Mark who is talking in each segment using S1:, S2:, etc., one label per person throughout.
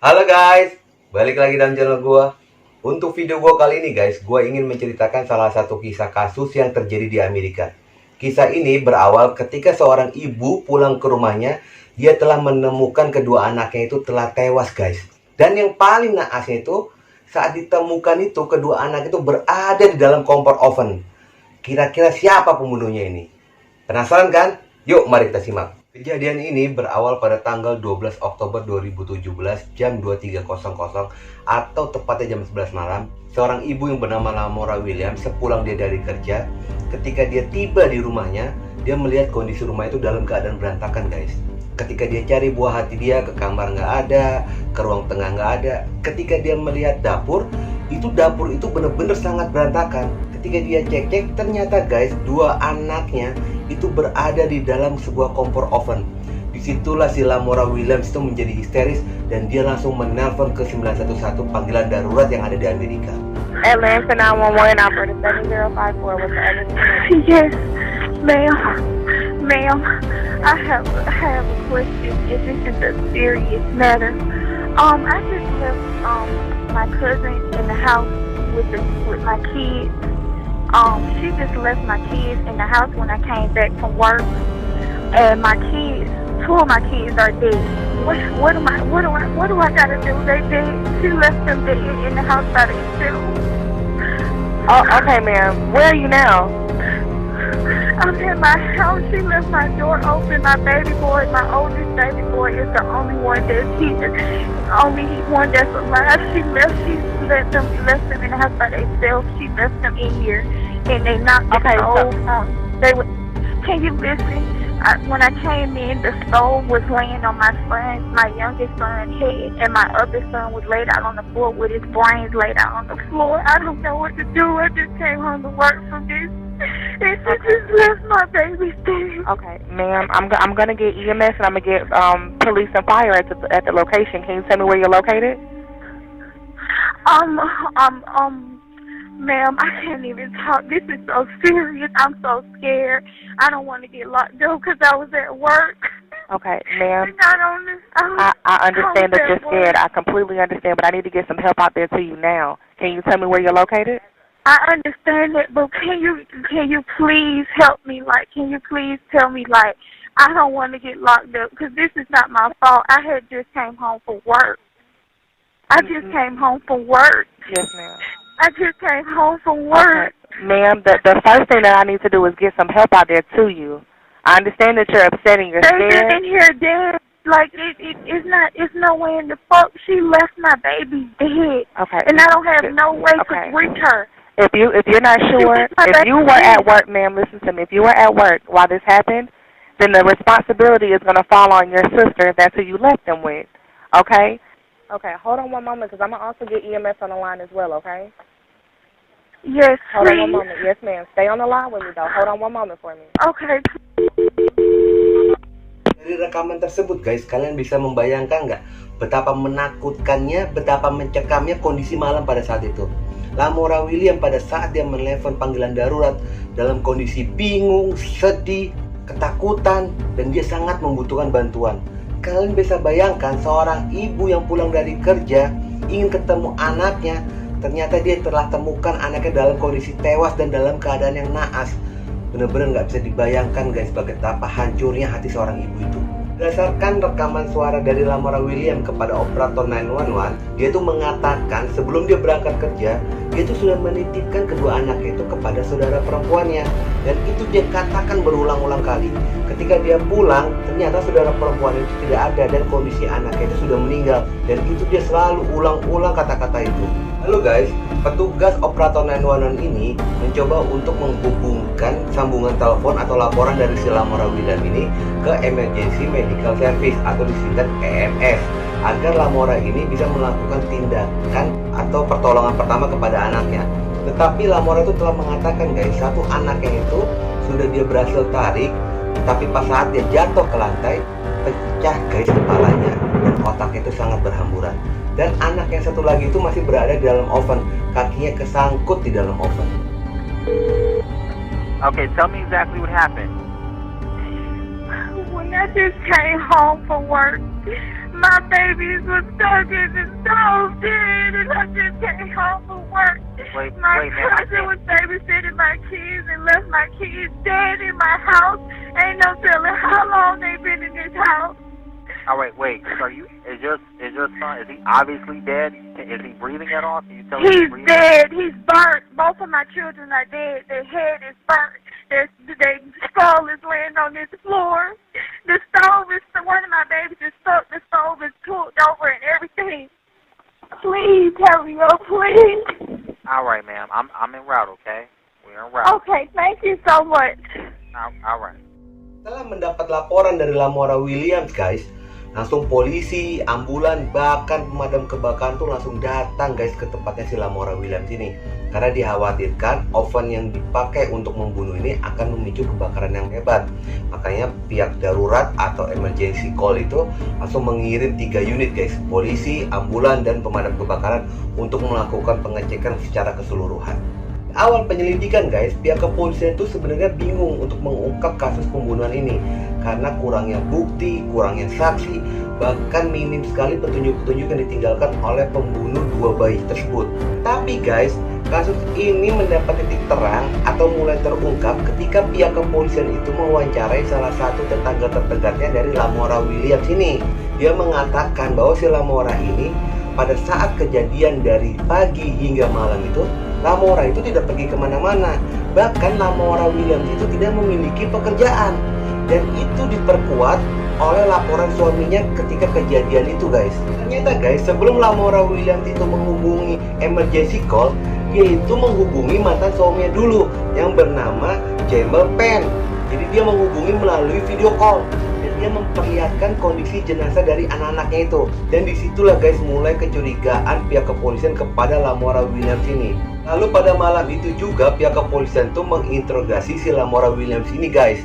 S1: Halo guys, balik lagi dalam channel gua. Untuk video gua kali ini guys, gua ingin menceritakan salah satu kisah kasus yang terjadi di Amerika. Kisah ini berawal ketika seorang ibu pulang ke rumahnya, dia telah menemukan kedua anaknya itu telah tewas guys. Dan yang paling naasnya itu, saat ditemukan itu kedua anak itu berada di dalam kompor oven. Kira-kira siapa pembunuhnya ini? Penasaran kan? Yuk mari kita simak. Kejadian ini berawal pada tanggal 12 Oktober 2017 jam 23.00 atau tepatnya jam 11 malam. Seorang ibu yang bernama Lamora Williams sepulang dia dari kerja, ketika dia tiba di rumahnya, dia melihat kondisi rumah itu dalam keadaan berantakan guys. Ketika dia cari buah hati dia, ke kamar nggak ada, ke ruang tengah nggak ada. Ketika dia melihat dapur itu benar-benar sangat berantakan. Ketika dia cek-cek, ternyata guys, dua anaknya itu berada di dalam sebuah kompor oven. Disitulah si Lamora Williams itu menjadi histeris dan dia langsung menelpon ke 911 panggilan darurat yang ada di Amerika.
S2: Atlanta 911 operator 7054 with the emergency.
S3: Yes, ma'am. Ma'am, I have a question. If this is a serious matter, I just left my cousin in the house with my kids. She just left my kids in the house when I came back from work, and my kids, two of my kids are dead. What do I gotta do? They dead. She left them dead in the house by themselves.
S2: Oh, okay, ma'am. Where are you now?
S3: I'm in my house. She left my door open. My baby boy, my oldest baby boy, is the only one that's here. Only one that's alive. She left them in the house by themselves. She left them in here, and they knocked the stove. Can you listen? When I came in, the stove was laying on my youngest son's head, and my other son was laid out on the floor with his brains laid out on the floor. I don't know what to do. I just came home to work from this. And she just left my baby dead.
S2: Okay, ma'am. I'm gonna get EMS and I'm gonna get police and fire at the location. Can you tell me where you're located?
S3: Ma'am, I can't even talk. This is so serious. I'm so scared. I don't want to get locked up because I was at work.
S2: Okay, ma'am.
S3: I
S2: understand that you're scared. I completely understand, but I need to get some help out there to you now. Can you tell me where you're located?
S3: I understand it, but can you please help me? Like, can you please tell me, like, I don't want to get locked up because this is not my fault. I had just came home from work. Came home from work.
S2: Yes, ma'am.
S3: I just came home from work.
S2: Okay. Ma'am, the first thing that I need to do is get some help out there to you. I understand that you're upset and you're scared.
S3: They're in here dead. Like, it's no way in the fuck. She left my baby dead.
S2: Okay.
S3: And I don't have no way to reach her.
S2: If you're not sure, if you were at work, ma'am, listen to me. If you were at work while this happened, then the responsibility is going to fall on your sister. That's who you left them with. Okay? Okay, hold on one moment because I'm going to also get EMS on the line as well, okay?
S3: Yes,
S2: Hold
S3: please.
S2: on one moment. Yes, ma'am. Stay on the line with me, though. Hold on one moment for me.
S3: Okay.
S1: Dari rekaman tersebut guys, kalian bisa membayangkan nggak betapa menakutkannya, betapa mencekamnya kondisi malam pada saat itu. Lamora Williams pada saat dia menelepon panggilan darurat dalam kondisi bingung, sedih, ketakutan, dan dia sangat membutuhkan bantuan. Kalian bisa bayangkan seorang ibu yang pulang dari kerja ingin ketemu anaknya, ternyata dia telah temukan anaknya dalam kondisi tewas dan dalam keadaan yang naas. Benar-benar nggak bisa dibayangkan guys betapa hancurnya hati seorang ibu itu. Berdasarkan rekaman suara dari Lamora Williams kepada operator 911, dia itu mengatakan sebelum dia berangkat kerja, dia itu sudah menitipkan kedua anaknya itu kepada saudara perempuannya. Dan itu dia katakan berulang-ulang kali. Ketika dia pulang, ternyata saudara perempuan itu tidak ada dan kondisi anaknya itu sudah meninggal. Dan itu dia selalu ulang-ulang kata-kata itu. Halo guys, petugas operator 911 ini mencoba untuk menghubungkan sambungan telepon atau laporan dari si Lamora Williams ini ke Emergency Medical Service atau disingkat EMS agar Lamora ini bisa melakukan tindakan atau pertolongan pertama kepada anaknya. Tetapi Lamora itu telah mengatakan guys, satu anaknya itu sudah dia berhasil tarik, tapi pas saat dia jatuh ke lantai pecah guys kepalanya dan otaknya itu sangat berhamburan. Dan anak yang satu lagi itu masih berada di dalam oven, kakinya kesangkut di dalam oven.
S4: Okay, tell me exactly what happened.
S3: When I just came home from work, my babies were stuck in the stove dead, and I just came home from work. My cousin was babysitting my kids and left my kids dead in my house. Ain't no telling how long they've been in this house.
S4: All right, wait. So is your son, is he obviously dead? Is he breathing at all? Can you tell me
S3: He's
S4: breathing?
S3: dead. He's burnt. Both of my children are dead. Their head is burnt. Their skull is laying on this floor. The stove is, one of my babies is stuck. The stove is pulled over and everything. Please hurry up, please.
S4: All right, ma'am. I'm en route, okay? We're en route.
S3: Okay, thank you so much.
S4: All right.
S1: Setelah mendapat laporan dari Lamora Williams, guys, langsung polisi, ambulan, bahkan pemadam kebakaran tuh langsung datang, guys, ke tempatnya si Lamora Williams ini. Karena dikhawatirkan oven yang dipakai untuk membunuh ini akan memicu kebakaran yang hebat. Makanya pihak darurat atau emergency call itu langsung mengirim 3 unit, guys, polisi, ambulan, dan pemadam kebakaran untuk melakukan pengecekan secara keseluruhan. Awal penyelidikan, guys, pihak kepolisian itu sebenarnya bingung untuk mengungkap kasus pembunuhan ini karena kurangnya bukti, kurangnya saksi, bahkan minim sekali petunjuk-petunjuk yang ditinggalkan oleh pembunuh 2 bayi tersebut. Tapi, guys, kasus ini mendapat titik terang atau mulai terungkap ketika pihak kepolisian itu mewawancarai salah satu tetangga terdekatnya dari Lamora Williams ini. Dia mengatakan bahwa si Lamora ini pada saat kejadian dari pagi hingga malam itu, Lamora itu tidak pergi kemana-mana. Bahkan Lamora Williams itu tidak memiliki pekerjaan. Dan itu diperkuat oleh laporan suaminya ketika kejadian itu, guys. Ternyata, guys, sebelum Lamora Williams itu menghubungi emergency call, dia itu menghubungi mantan suaminya dulu yang bernama Jamal Penn. Jadi dia menghubungi melalui video call. Dia memperlihatkan kondisi jenazah dari anak-anaknya itu. Dan disitulah, guys, mulai kecurigaan pihak kepolisian kepada Lamora Williams ini. Lalu pada malam itu juga pihak kepolisian itu menginterogasi si Lamora Williams ini, guys.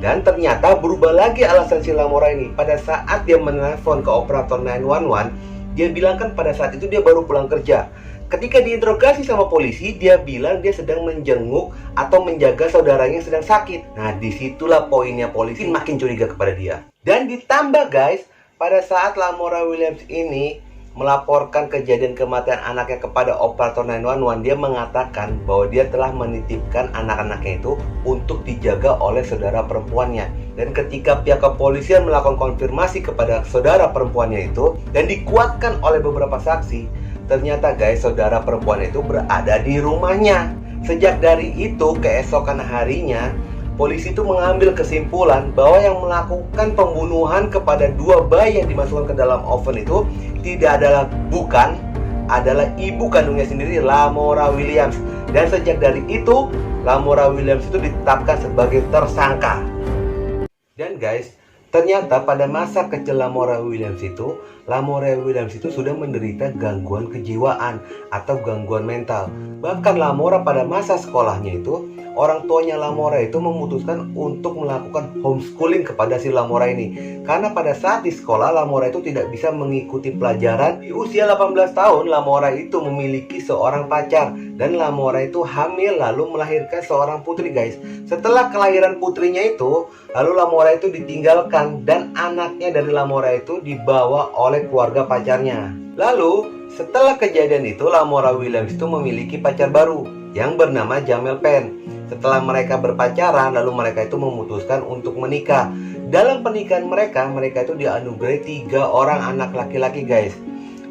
S1: Dan ternyata berubah lagi alasan si Lamora ini. Pada saat dia menelpon ke operator 911, dia bilang kan pada saat itu dia baru pulang kerja. Ketika diinterogasi sama polisi, dia bilang dia sedang menjenguk atau menjaga saudaranya yang sedang sakit. Nah, disitulah poinnya polisi makin curiga kepada dia. Dan ditambah, guys, pada saat Lamora Williams ini melaporkan kejadian kematian anaknya kepada operator 911, dia mengatakan bahwa dia telah menitipkan anak-anaknya itu untuk dijaga oleh saudara perempuannya. Dan ketika pihak kepolisian melakukan konfirmasi kepada saudara perempuannya itu dan dikuatkan oleh beberapa saksi, ternyata, guys, saudara perempuan itu berada di rumahnya. Sejak dari itu, keesokan harinya, polisi itu mengambil kesimpulan bahwa yang melakukan pembunuhan kepada 2 bayi yang dimasukkan ke dalam oven itu adalah ibu kandungnya sendiri, Lamora Williams. Dan sejak dari itu, Lamora Williams itu ditetapkan sebagai tersangka. Dan, guys, ternyata pada masa kecil Lamora Williams itu sudah menderita gangguan kejiwaan atau gangguan mental. Bahkan Lamora pada masa sekolahnya itu, orang tuanya Lamora itu memutuskan untuk melakukan homeschooling kepada si Lamora ini. Karena pada saat di sekolah, Lamora itu tidak bisa mengikuti pelajaran. Di usia 18 tahun, Lamora itu memiliki seorang pacar. Dan Lamora itu hamil lalu melahirkan seorang putri, guys. Setelah kelahiran putrinya itu, lalu Lamora itu ditinggalkan dan anaknya dari Lamora itu dibawa oleh keluarga pacarnya. Lalu, setelah kejadian itu, Lamora Williams itu memiliki pacar baru yang bernama Jamal Penn. Setelah mereka berpacaran, lalu mereka itu memutuskan untuk menikah. Dalam pernikahan mereka itu dianugerahi 3 orang anak laki-laki, guys.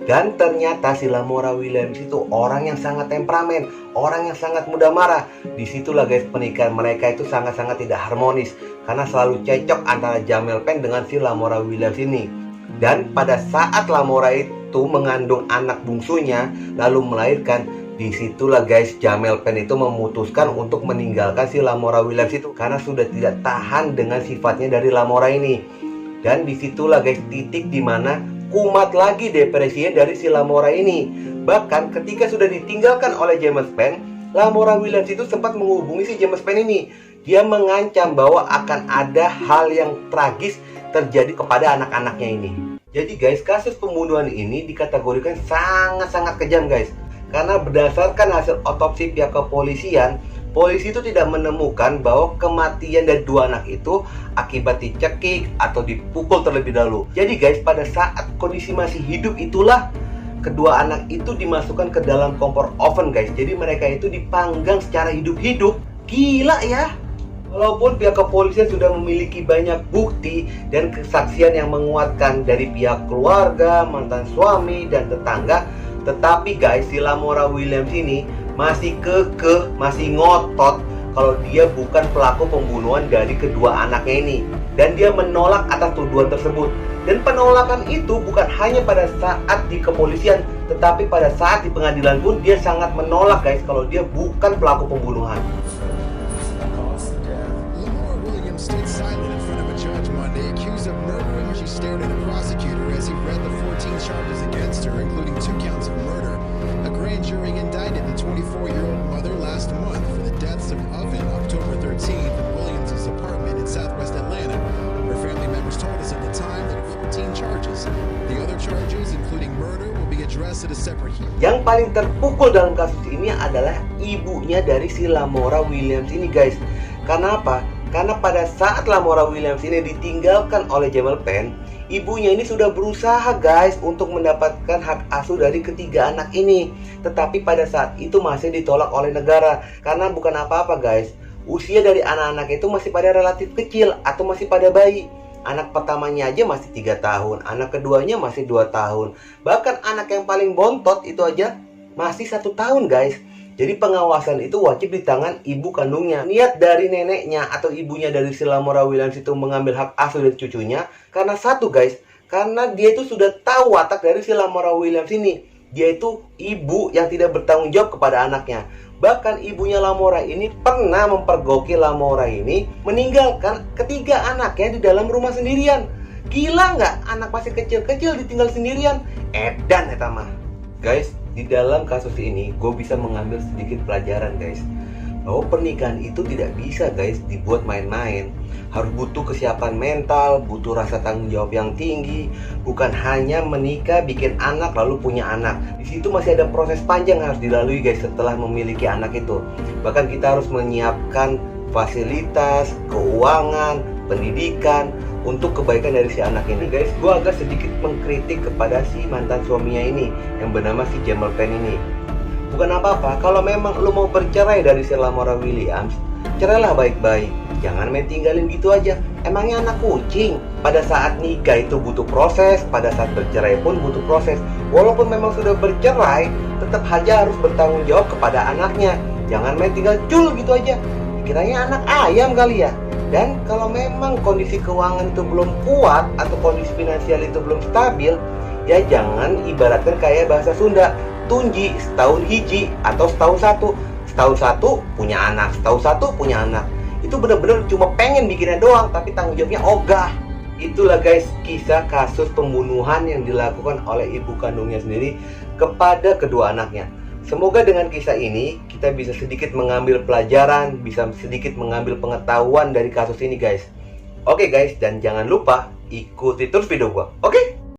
S1: Dan ternyata si Lamora Williams itu orang yang sangat temperamen, orang yang sangat mudah marah. Disitulah, guys, pernikahan mereka itu sangat-sangat tidak harmonis karena selalu cekcok antara Jamal Penn dengan si Lamora Williams ini. Dan pada saat Lamora itu mengandung anak bungsunya lalu melahirkan, disitulah, guys, Jamal Penn itu memutuskan untuk meninggalkan si Lamora Williams itu karena sudah tidak tahan dengan sifatnya dari Lamora ini. Dan disitulah, guys, titik dimana kumat lagi depresinya dari si Lamora ini. Bahkan ketika sudah ditinggalkan oleh James Penn, Lamora Williams itu sempat menghubungi si James Penn ini. Dia mengancam bahwa akan ada hal yang tragis terjadi kepada anak-anaknya ini. Jadi, guys, kasus pembunuhan ini dikategorikan sangat-sangat kejam, guys. Karena berdasarkan hasil otopsi pihak kepolisian, polisi itu tidak menemukan bahwa kematian dari dua anak itu akibat dicekik atau dipukul terlebih dahulu. Jadi guys, pada saat kondisi masih hidup itulah kedua anak itu dimasukkan ke dalam kompor oven guys. Jadi mereka itu dipanggang secara hidup-hidup. Gila ya. Walaupun pihak kepolisian sudah memiliki banyak bukti dan kesaksian yang menguatkan dari pihak keluarga, mantan suami, dan tetangga, tetapi guys, si Lamora Williams ini masih kekeh, masih ngotot kalau dia bukan pelaku pembunuhan dari kedua anaknya ini. Dan dia menolak atas tuduhan tersebut. Dan penolakan itu bukan hanya pada saat di kepolisian, tetapi pada saat di pengadilan pun dia sangat menolak guys kalau dia bukan pelaku pembunuhan.
S5: Lamora Williams stayed silent in front of a judge Monday, accused of murdering. She stared at a prosecutor as he read the 14 charges against her, including 2 counts of murder. A grand jury indicted the 24-year-old mother last month for the deaths of Oven October 13th in Williams' apartment in southwest Atlanta. Her family members told us at the time there were 14 charges. The other charges, including murder, will be addressed at a separate hearing.
S1: Yang paling terpukul dalam kasus ini adalah ibunya dari si Lamora Williams ini guys. Karena apa? Karena pada saat Lamora Williams ini ditinggalkan oleh Jamal Penn, ibunya ini sudah berusaha guys untuk mendapatkan hak asuh dari ketiga anak ini. Tetapi pada saat itu masih ditolak oleh negara. Karena bukan apa-apa guys, usia dari anak-anak itu masih pada relatif kecil atau masih pada bayi. Anak pertamanya aja masih 3 tahun, anak keduanya masih 2 tahun. Bahkan anak yang paling bontot itu aja masih 1 tahun guys. Jadi pengawasan itu wajib di tangan ibu kandungnya. Niat dari neneknya atau ibunya dari si Lamora Williams itu mengambil hak asuh dari cucunya karena satu guys, karena dia itu sudah tahu watak dari si Lamora Williams ini. Dia itu ibu yang tidak bertanggung jawab kepada anaknya. Bahkan ibunya Lamora ini pernah mempergoki Lamora ini meninggalkan ketiga anaknya di dalam rumah sendirian. Gila nggak? Anak masih kecil-kecil ditinggal sendirian. Edan eta mah. Guys, di dalam kasus ini gue bisa mengambil sedikit pelajaran guys, bahwa pernikahan itu tidak bisa guys dibuat main-main. Harus butuh kesiapan mental, butuh rasa tanggung jawab yang tinggi. Bukan hanya menikah, bikin anak, lalu punya anak. Di situ masih ada proses panjang yang harus dilalui guys setelah memiliki anak itu. Bahkan kita harus menyiapkan fasilitas, keuangan, pendidikan untuk kebaikan dari si anak ini guys. Gue agak sedikit mengkritik kepada si mantan suaminya ini yang bernama si Jamal Penn ini. Bukan apa-apa, kalau memang lu mau bercerai dari si Lamora Williams, cerailah baik-baik. Jangan main tinggalin gitu aja. Emangnya anak kucing? Pada saat nikah itu butuh proses, pada saat bercerai pun butuh proses. Walaupun memang sudah bercerai, tetap aja harus bertanggung jawab kepada anaknya. Jangan main tinggal cul gitu aja. Kiranya anak ayam kali ya. Dan kalau memang kondisi keuangan itu belum kuat atau kondisi finansial itu belum stabil, ya jangan ibaratkan kayak bahasa Sunda, tunji setahun hiji atau setahun satu. Setahun satu punya anak, setahun satu punya anak. Itu benar-benar cuma pengen bikinnya doang, tapi tanggung jawabnya ogah. Itulah guys kisah kasus pembunuhan yang dilakukan oleh ibu kandungnya sendiri kepada kedua anaknya. Semoga dengan kisah ini kita bisa sedikit mengambil pelajaran, bisa sedikit mengambil pengetahuan dari kasus ini guys. Oke guys, dan jangan lupa ikuti terus video gua. Oke?